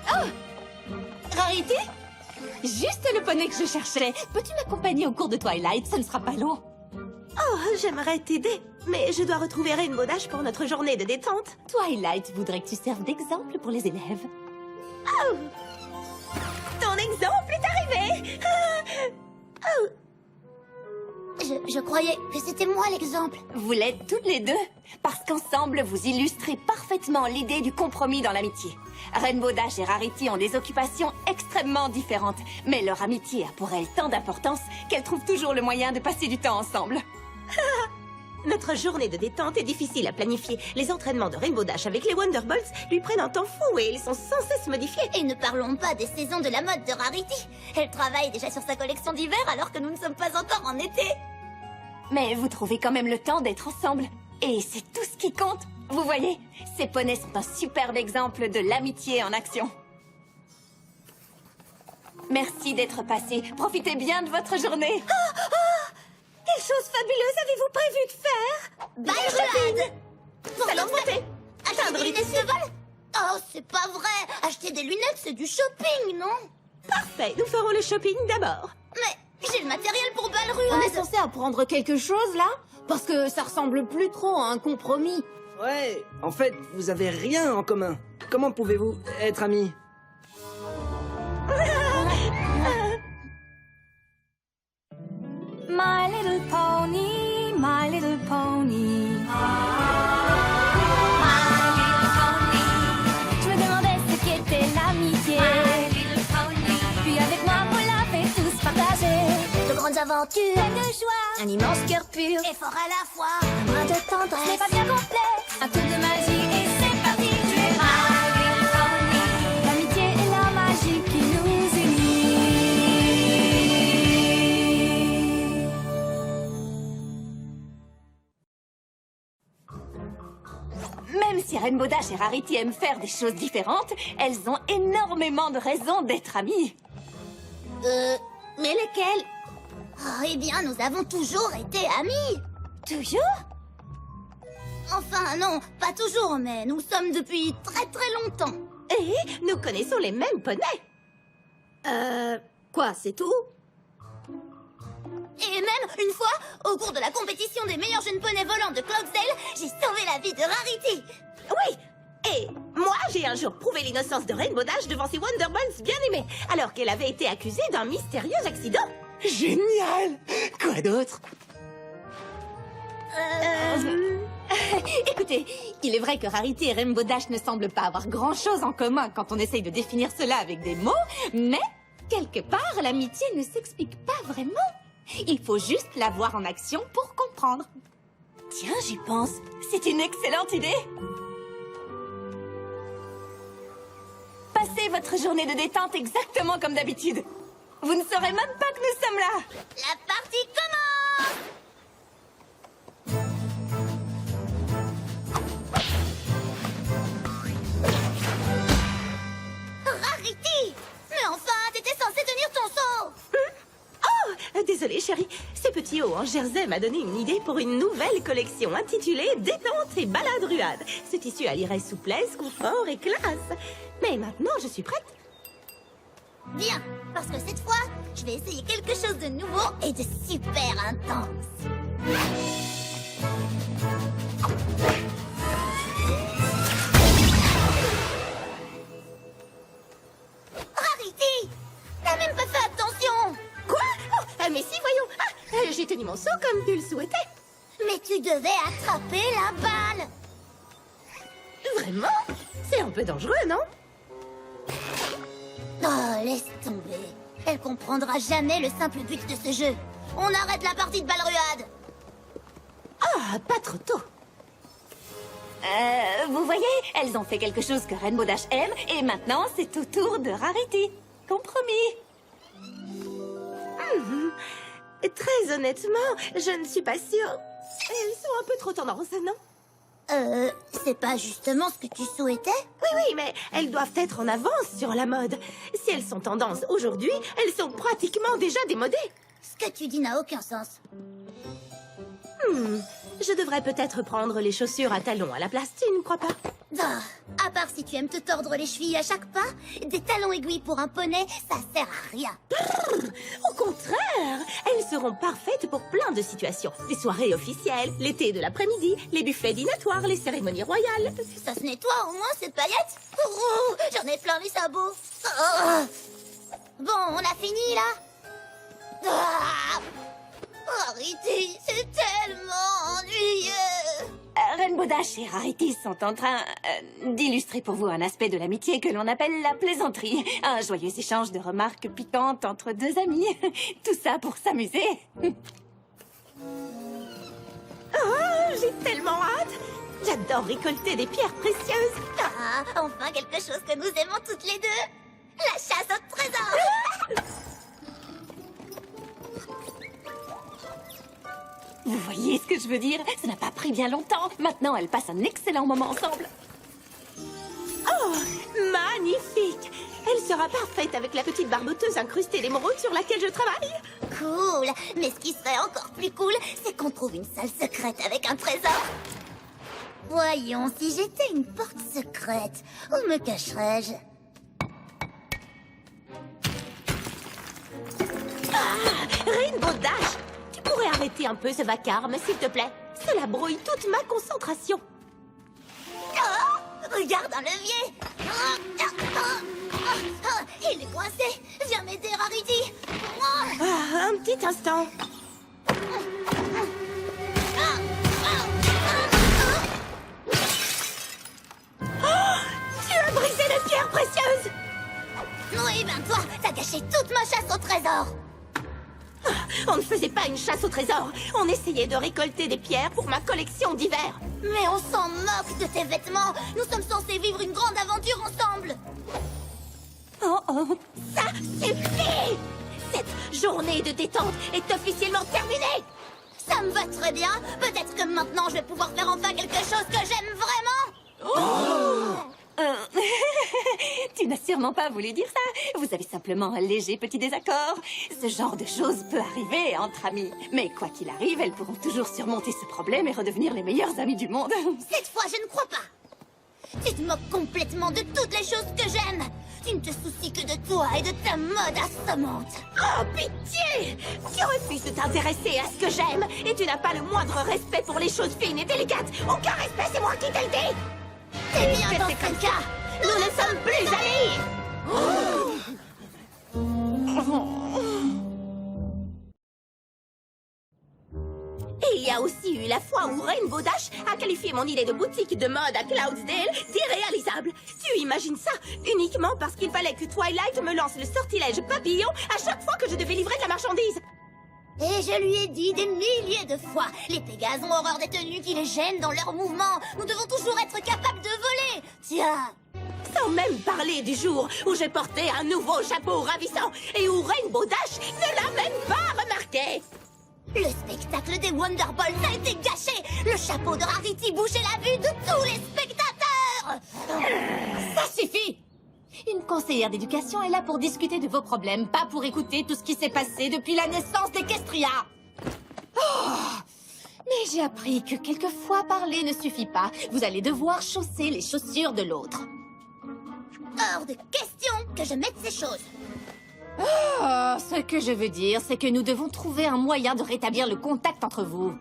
Oh! Rarity? Juste le poney que je cherchais. Peux-tu m'accompagner au cours de Twilight? Ce ne sera pas long. Oh, j'aimerais t'aider, mais je dois retrouver Rainbow Dash pour notre journée de détente. Twilight voudrait que tu serves d'exemple pour les élèves. Oh! Ton exemple est arrivé! Oh! Je croyais que c'était moi l'exemple. Vous l'êtes toutes les deux, parce qu'ensemble, vous illustrez parfaitement l'idée du compromis dans l'amitié. Rainbow Dash et Rarity ont des occupations extrêmement différentes, mais leur amitié a pour elles tant d'importance qu'elles trouvent toujours le moyen de passer du temps ensemble. Notre journée de détente est difficile à planifier. Les entraînements de Rainbow Dash avec les Wonderbolts lui prennent un temps fou et ils sont sans cesse modifiés. Et ne parlons pas des saisons de la mode de Rarity. Elle travaille déjà sur sa collection d'hiver alors que nous ne sommes pas encore en été. Mais vous trouvez quand même le temps d'être ensemble. Et c'est tout ce qui compte. Vous voyez, ces poneys sont un superbe exemple de l'amitié en action. Merci d'être passé. Profitez bien de votre journée. Quelle chose fabuleuse avez-vous prévu de faire? Balle-ruade pour Allons nos monter. Acheter Atteindre des les lunettes de vol? Oh, c'est pas vrai. Acheter des lunettes, c'est du shopping, non? Parfait, nous ferons le shopping d'abord. Mais j'ai le matériel pour On est balle-ruade. censé apprendre quelque chose, là? Parce que ça ressemble plus trop à un compromis. Ouais, en fait, vous avez rien en commun. Comment pouvez-vous être amis? My little pony, my little pony. My little pony. Je me demandais ce qu'était l'amitié. My little pony. Puis avec moi, vous l'avez tous partagé. De grandes aventures, Plein de joie, un immense cœur pur, et fort à la fois, un brin de ce n'est tendresse. pas bien complet. Un coup de magie et c'est parti. Tu es my little pony. L'amitié et la magie qui nous unit. Même si Rainbow Dash et Rarity aiment faire des choses différentes, elles ont énormément de raisons d'être amies. Mais lesquels? Oh, eh bien, nous avons toujours été amis. Toujours? Enfin, non, pas toujours, mais nous sommes depuis très très longtemps. Et nous connaissons les mêmes poneys. Quoi, c'est tout? Et même, une fois, au cours de la compétition des meilleurs jeunes poneys volants de Clogsdale, j'ai sauvé la vie de Rarity. Oui. Et moi, j'ai un jour prouvé l'innocence de Rainbow Dash devant ses Wonderbolts bien-aimés, alors qu'elle avait été accusée d'un mystérieux accident. Génial! Quoi d'autre? Écoutez, il est vrai que Rarity et Rainbow Dash ne semblent pas avoir grand-chose en commun quand on essaye de définir cela avec des mots, mais quelque part, l'amitié ne s'explique pas vraiment. Il faut juste la voir en action pour comprendre. Tiens, j'y pense. C'est une excellente idée. Passez votre journée de détente exactement comme d'habitude. Vous ne saurez même pas que nous sommes là. La partie commence. Rarity! Mais enfin, t'étais censée tenir ton seau. Oh, désolée chérie, ce petit haut en jersey m'a donné une idée pour une nouvelle collection intitulée Détente et balade ruade. Ce tissu allierait souplesse, confort et classe. Mais maintenant, je suis prête. Bien, parce que cette fois, je vais essayer quelque chose de nouveau et de super intense. Rarity! T'as même pas fait attention! Quoi? Oh, mais si, voyons. J'ai tenu mon seau comme tu le souhaitais. Mais tu devais attraper la balle! Vraiment? C'est un peu dangereux, non? Oh, laisse tomber. Elle comprendra jamais le simple but de ce jeu. On arrête la partie de balle-ruade. Ah, pas trop tôt. Vous voyez, elles ont fait quelque chose que Rainbow Dash aime, et maintenant c'est au tour de Rarity. Compromis. Très honnêtement, je ne suis pas sûre. Elles sont un peu trop tendance, non? C'est pas justement ce que tu souhaitais? Oui, mais elles doivent être en avance sur la mode. Si elles sont tendance aujourd'hui, elles sont pratiquement déjà démodées. Ce que tu dis n'a aucun sens. Je devrais peut-être prendre les chaussures à talons à la place, tu ne crois pas? Ah, à part si tu aimes te tordre les chevilles à chaque pas, des talons aiguilles pour un poney, ça sert à rien. Au contraire, elles seront parfaites pour plein de situations. Les soirées officielles, l'été de l'après-midi, les buffets dînatoires, les cérémonies royales. Ça se nettoie au moins, ces paillettes? Oh, j'en ai plein les sabots. Oh. Bon, on a fini, là? Ah. Rarity, c'est tellement ennuyeux. Rainbow Dash et Rarity sont en train d'illustrer pour vous un aspect de l'amitié que l'on appelle la plaisanterie. Un joyeux échange de remarques piquantes entre deux amis. Tout ça pour s'amuser. Oh, j'ai tellement hâte. J'adore récolter des pierres précieuses. Ah, enfin quelque chose que nous aimons toutes les deux. La chasse au trésor. Vous voyez ce que je veux dire? Ça n'a pas pris bien longtemps. Maintenant, elles passent un excellent moment ensemble. Oh, magnifique. Elle sera parfaite avec la petite barboteuse incrustée d'émeraude sur laquelle je travaille. Cool. Mais ce qui serait encore plus cool, c'est qu'on trouve une salle secrète avec un trésor. Voyons, si j'étais une porte secrète, où me cacherais-je? Rainbow Dash, tu pourrais arrêter un peu ce vacarme, s'il te plaît. Cela brouille toute ma concentration. Oh, regarde un levier. Il est coincé. Viens m'aider, Rarity. Ah, un petit instant. Oh, tu as brisé les pierres précieuses. Oui, ben toi, t'as gâché toute ma chasse au trésor. On ne faisait pas une chasse au trésor. On essayait de récolter des pierres pour ma collection d'hiver. Mais on s'en moque de tes vêtements. Nous sommes censés vivre une grande aventure ensemble. Oh, oh. Ça suffit! Cette journée de détente est officiellement terminée. Ça me va très bien. Peut-être que maintenant, je vais pouvoir faire enfin quelque chose que j'aime vraiment. Tu n'as sûrement pas voulu dire ça. Vous avez simplement un léger petit désaccord. Ce genre de choses peut arriver entre amis. Mais quoi qu'il arrive, elles pourront toujours surmonter ce problème et redevenir les meilleures amies du monde. Cette fois, je ne crois pas. Tu te moques complètement de toutes les choses que j'aime. Tu ne te soucies que de toi et de ta mode assommante. Oh, pitié! Tu refuses de t'intéresser à ce que j'aime et tu n'as pas le moindre respect pour les choses fines et délicates. Aucun respect, c'est moi qui te le dis! C'est bien dans ce cas. Nous ne sommes plus amis! Et il y a aussi eu la fois où Rainbow Dash a qualifié mon idée de boutique de mode à Cloudsdale d'irréalisable. Tu imagines ça? Uniquement parce qu'il fallait que Twilight me lance le sortilège papillon à chaque fois que je devais livrer de la marchandise. Et je lui ai dit des milliers de fois, les Pégases ont horreur des tenues qui les gênent dans leurs mouvements. Nous devons toujours être capables de voler. Tiens. Sans même parler du jour où j'ai porté un nouveau chapeau ravissant et où Rainbow Dash ne l'a même pas remarqué. Le spectacle des Wonderballs a été gâché. Le chapeau de Rarity bouchait la vue de tous les spectateurs. Ça suffit! Une conseillère d'éducation est là pour discuter de vos problèmes, pas pour écouter tout ce qui s'est passé depuis la naissance d'Equestria. Oh, mais j'ai appris que quelquefois parler ne suffit pas. Vous allez devoir chausser les chaussures de l'autre. Hors de question que je mette ces choses. Oh, ce que je veux dire, c'est que nous devons trouver un moyen de rétablir le contact entre vous.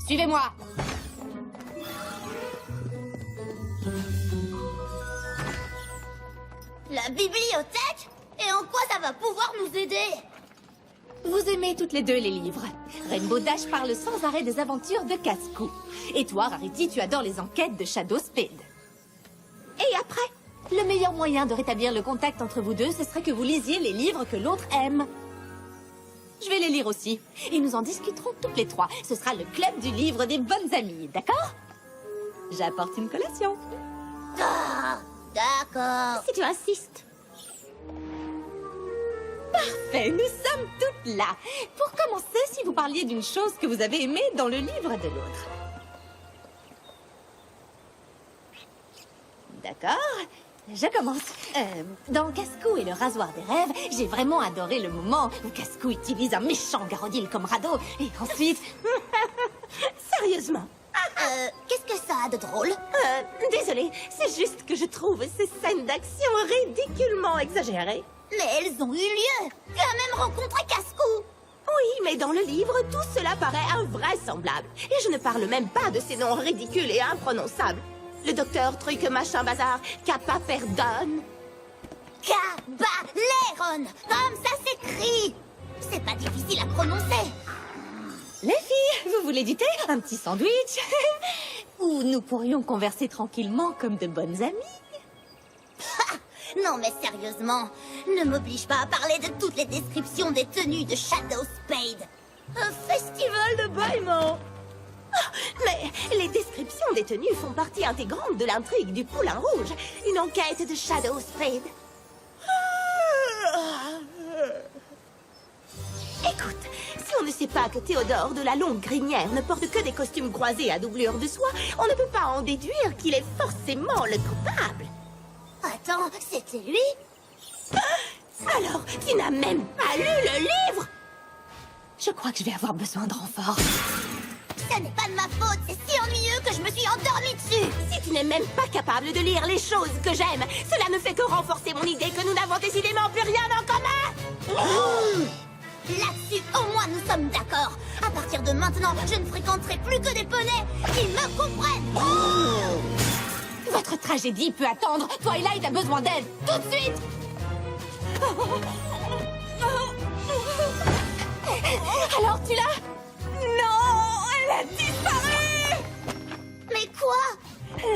Suivez-moi. La bibliothèque? Et en quoi ça va pouvoir nous aider? Vous aimez toutes les deux les livres. Rainbow Dash parle sans arrêt des aventures de Casse-Cou. Et toi, Rarity, tu adores les enquêtes de Shadow Speed. Et après? Le meilleur moyen de rétablir le contact entre vous deux, ce serait que vous lisiez les livres que l'autre aime. Je vais les lire aussi. Et nous en discuterons toutes les trois. Ce sera le club du livre des bonnes amies, d'accord? J'apporte une collation. Ah, d'accord. Si tu insistes. Parfait, nous sommes toutes là. Pour commencer, si vous parliez d'une chose que vous avez aimée dans le livre de l'autre. D'accord, je commence. Dans Casse-Cou et le rasoir des rêves, j'ai vraiment adoré le moment où Casse-Cou utilise un méchant Garodil comme radeau. Et ensuite... sérieusement. Qu'est-ce que ça a de drôle? Désolée, c'est juste que je trouve ces scènes d'action ridiculement exagérées. Mais elles ont eu lieu. Tu as même rencontré Cascou. Oui, mais dans le livre, tout cela paraît invraisemblable. Et je ne parle même pas de ces noms ridicules et imprononçables. Le docteur truc machin bazar, Kappa Perdon. Cabaleron, comme ça s'écrit. C'est pas difficile à prononcer. Les filles, vous voulez du thé? Un petit sandwich? Ou nous pourrions converser tranquillement comme de bonnes amies? Non mais sérieusement, ne m'oblige pas à parler de toutes les descriptions des tenues de Shadow Spade. Un festival de bâillement. Mais les descriptions des tenues font partie intégrante de l'intrigue du Poulain Rouge, une enquête de Shadow Spade. Écoute, si on ne sait pas que Théodore de la Longue Grinière ne porte que des costumes croisés à doublure de soie, on ne peut pas en déduire qu'il est forcément le coupable. Attends, c'était lui? Alors, tu n'as même pas lu le livre? Je crois que je vais avoir besoin de renfort. Ce n'est pas de ma faute, c'est si ennuyeux que je me suis endormie dessus. Si tu n'es même pas capable de lire les choses que j'aime, cela ne fait que renforcer mon idée que nous n'avons décidément plus rien en commun. Là-dessus, au moins nous sommes d'accord. À partir de maintenant, je ne fréquenterai plus que des poneys qui me comprennent. Votre tragédie peut attendre. Twilight a besoin d'aide. Tout de suite. Alors tu l'as? Non, elle a disparu. Mais quoi?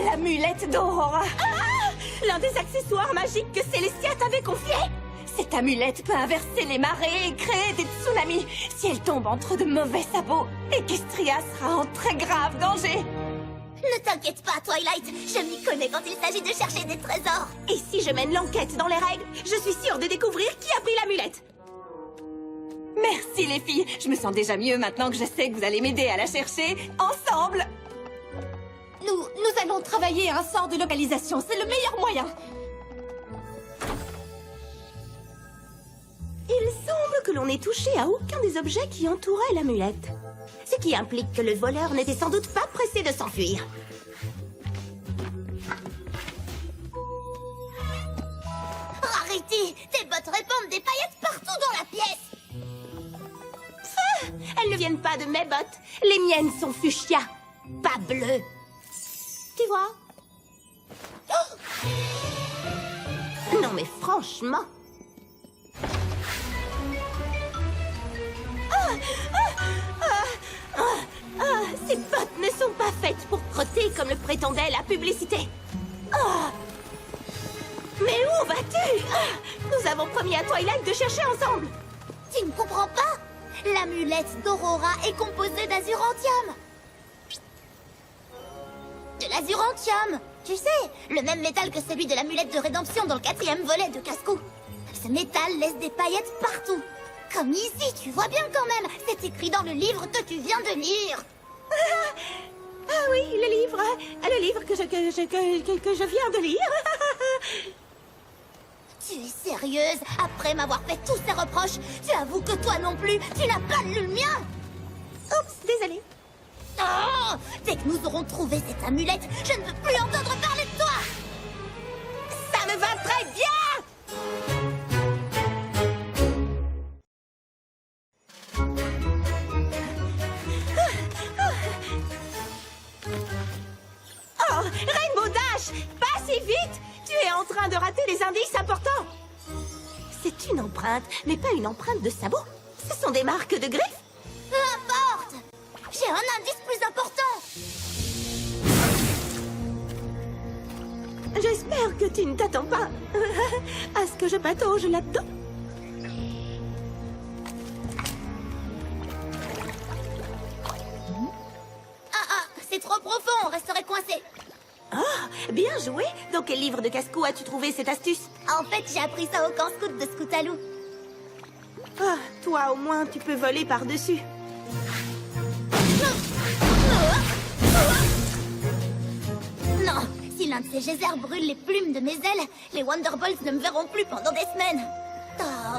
L'amulette d'Aurora. L'un des accessoires magiques que Célestia t'avait confié. Cette amulette peut inverser les marées et créer des tsunamis. Si elle tombe entre de mauvais sabots, Equestria sera en très grave danger. Ne t'inquiète pas, Twilight. Je m'y connais quand il s'agit de chercher des trésors. Et si je mène l'enquête dans les règles, je suis sûre de découvrir qui a pris l'amulette. Merci les filles. Je me sens déjà mieux maintenant que je sais que vous allez m'aider à la chercher ensemble. Nous allons travailler un sort de localisation. C'est le meilleur moyen. Il semble que l'on n'ait touché à aucun des objets qui entouraient l'amulette. Ce qui implique que le voleur n'était sans doute pas pressé de s'enfuir. Rarity, tes bottes répandent des paillettes partout dans la pièce. Elles ne viennent pas de mes bottes. Les miennes sont fuchsia, pas bleues. Tu vois? Non mais franchement... ces bottes ne sont pas faites pour frotter comme le prétendait la publicité. Mais où vas-tu? Nous avons promis à Twilight de chercher ensemble. Tu ne comprends pas? L'amulette d'Aurora est composée d'azuranthium. De l'azuranthium. Tu sais, le même métal que celui de l'amulette de rédemption dans le 4e volet de Cascou. Ce métal laisse des paillettes partout. Comme ici, tu vois bien quand même. C'est écrit dans le livre que tu viens de lire. Ah oui, le livre que je viens de lire. Tu es sérieuse? Après m'avoir fait tous ces reproches, tu avoues que toi non plus, tu n'as pas lu le mien? Oups, désolée. Oh! Dès que nous aurons trouvé cette amulette, je ne veux plus entendre parler de toi! Ça me va très bien! Oh, Rainbow Dash! Pas si vite! Tu es en train de rater les indices importants! C'est une empreinte, mais pas une empreinte de sabot. Ce sont des marques de griffes. Peu importe! J'ai un indice plus important! J'espère que tu ne t'attends pas à ce que je patauge là-dedans. C'est trop profond, on resterait coincé. Oh, bien joué! Dans quel livre de casse-cou as-tu trouvé cette astuce? En fait, j'ai appris ça au camp scout de Scoutalou. Ah, toi au moins tu peux voler par-dessus. Non, si l'un de ces geysers brûle les plumes de mes ailes, les Wonderbolts ne me verront plus pendant des semaines. Oh,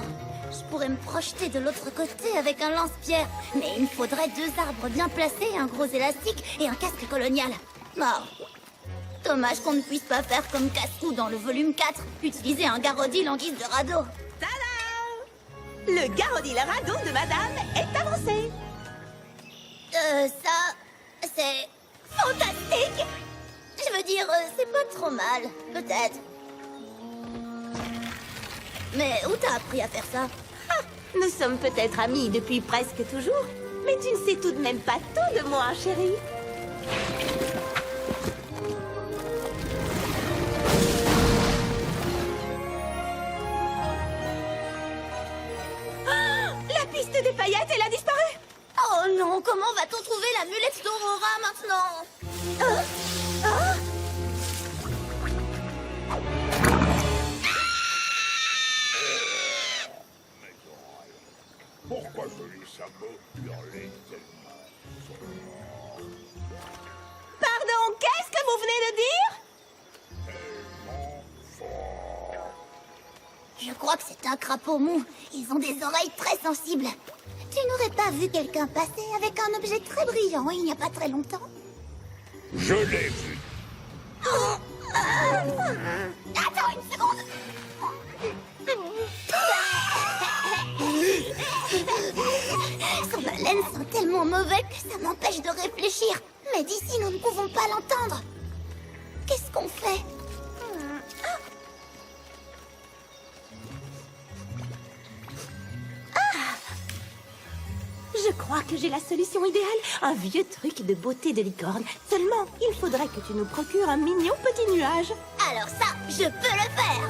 Je pourrais me projeter de l'autre côté avec un lance-pierre. Mais il me faudrait 2 arbres bien placés, un gros élastique et un casque colonial. Oh. Dommage qu'on ne puisse pas faire comme Casse-Cou dans le volume 4. Utiliser un Garodil en guise de radeau. Tada! Le Garodil radeau de madame est avancé. Ça... c'est... fantastique! Je veux dire, c'est pas trop mal, peut-être. Mais où t'as appris à faire ça? Ah, nous sommes peut-être amis depuis presque toujours, mais tu ne sais tout de même pas tout de moi, chérie. Ah, la piste des paillettes, elle a disparu! Oh non, comment va-t-on trouver l'amulette d'Aurora maintenant? Pourquoi Joli Sabot hurlait tellement? Pardon, qu'est-ce que vous venez de dire? Tellement fort. Je crois que c'est un crapaud mou. Ils ont des oreilles très sensibles. Tu n'aurais pas vu quelqu'un passer avec un objet très brillant il n'y a pas très longtemps? Je l'ai vu. Attends une seconde. Son haleine sent tellement mauvais que ça m'empêche de réfléchir. Mais d'ici, nous ne pouvons pas l'entendre. Qu'est-ce qu'on fait? Je crois que j'ai la solution idéale. Un vieux truc de beauté de licorne. Seulement, il faudrait que tu nous procures un mignon petit nuage. Alors ça, je peux le faire.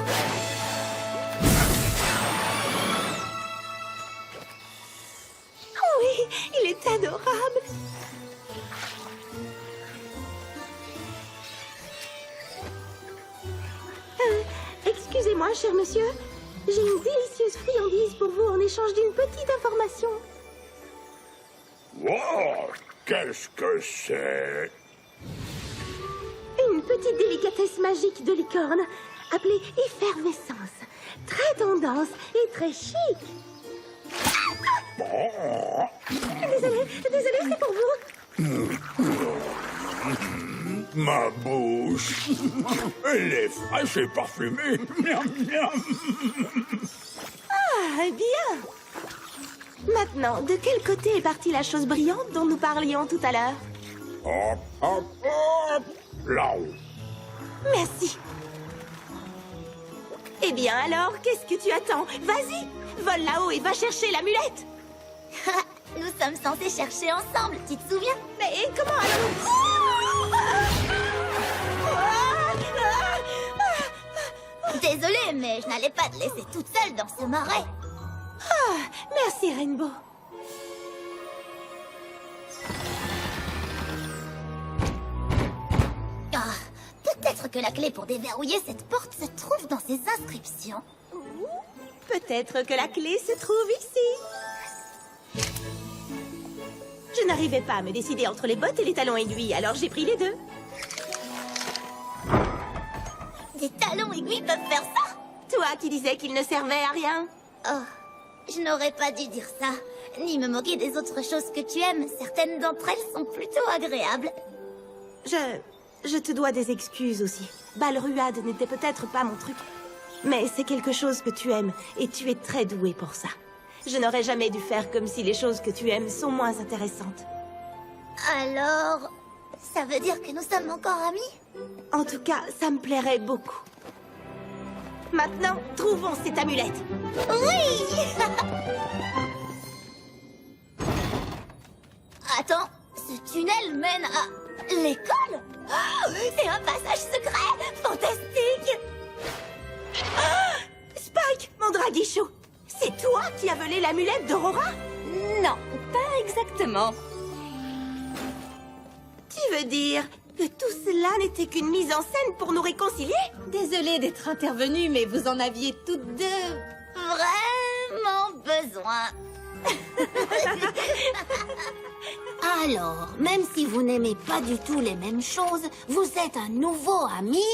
Oui, il est adorable. Excusez-moi, cher monsieur. J'ai une délicieuse friandise pour vous en échange d'une petite information. Wow, qu'est-ce que c'est? Une petite délicatesse magique de licorne, appelée effervescence. Très tendance et très chic. Désolée, c'est pour vous. Ma bouche. Elle est fraîche et parfumée. Miam, miam. Ah, bien. Maintenant, de quel côté est partie la chose brillante dont nous parlions tout à l'heure? Hop, hop, hop. Là-haut. Merci. Eh bien alors, qu'est-ce que tu attends? Vas-y, vole là-haut et va chercher l'amulette. Nous sommes censés chercher ensemble, tu te souviens? Mais comment allons-nous? Désolée, mais je n'allais pas te laisser toute seule dans ce marais. Ah, merci Rainbow. Ah, peut-être que la clé pour déverrouiller cette porte se trouve dans ces inscriptions. Peut-être que la clé se trouve ici. Je n'arrivais pas à me décider entre les bottes et les talons aiguilles, alors j'ai pris les deux. Des talons aiguilles peuvent faire ça? Toi qui disais qu'ils ne servaient à rien. Oh, je n'aurais pas dû dire ça, ni me moquer des autres choses que tu aimes. Certaines d'entre elles sont plutôt agréables. Je te dois des excuses aussi. Balruade n'était peut-être pas mon truc. Mais c'est quelque chose que tu aimes, et tu es très doué pour ça. Je n'aurais jamais dû faire comme si les choses que tu aimes sont moins intéressantes. Alors, ça veut dire que nous sommes encore amis? En tout cas, ça me plairait beaucoup. Maintenant, trouvons cette amulette. Oui. Attends, ce tunnel mène à l'école? Oh, c'est un passage secret. Fantastique. Ah, Spike, mon draguichou, c'est toi qui as volé l'amulette d'Aurora? Non, pas exactement. Tu veux dire que tout cela n'était qu'une mise en scène pour nous réconcilier? Désolée d'être intervenue, mais vous en aviez toutes deux. Vraiment besoin. Alors, même si vous n'aimez pas du tout les mêmes choses, vous êtes un nouveau ami?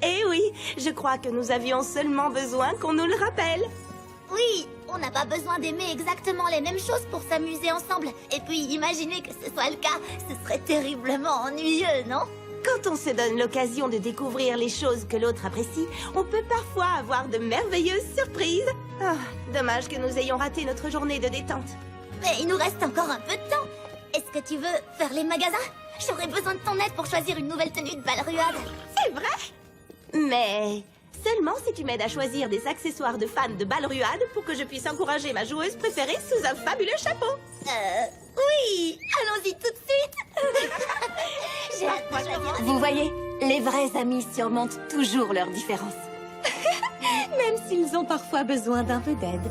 Eh oui, je crois que nous avions seulement besoin qu'on nous le rappelle. Oui, on n'a pas besoin d'aimer exactement les mêmes choses pour s'amuser ensemble. Et puis, imaginer que ce soit le cas, ce serait terriblement ennuyeux, non? Quand on se donne l'occasion de découvrir les choses que l'autre apprécie, on peut parfois avoir de merveilleuses surprises. Ah, dommage que nous ayons raté notre journée de détente. Mais il nous reste encore un peu de temps. Est-ce que tu veux faire les magasins? J'aurais besoin de ton aide pour choisir une nouvelle tenue de Balruade. C'est vrai? Mais seulement si tu m'aides à choisir des accessoires de fans de Balruade pour que je puisse encourager ma joueuse préférée sous un fabuleux chapeau. Oui, allons-y tout de suite. J'ai hâte de choisir. Vous voyez, les vrais amis surmontent toujours leurs différences. Même s'ils ont parfois besoin d'un peu d'aide.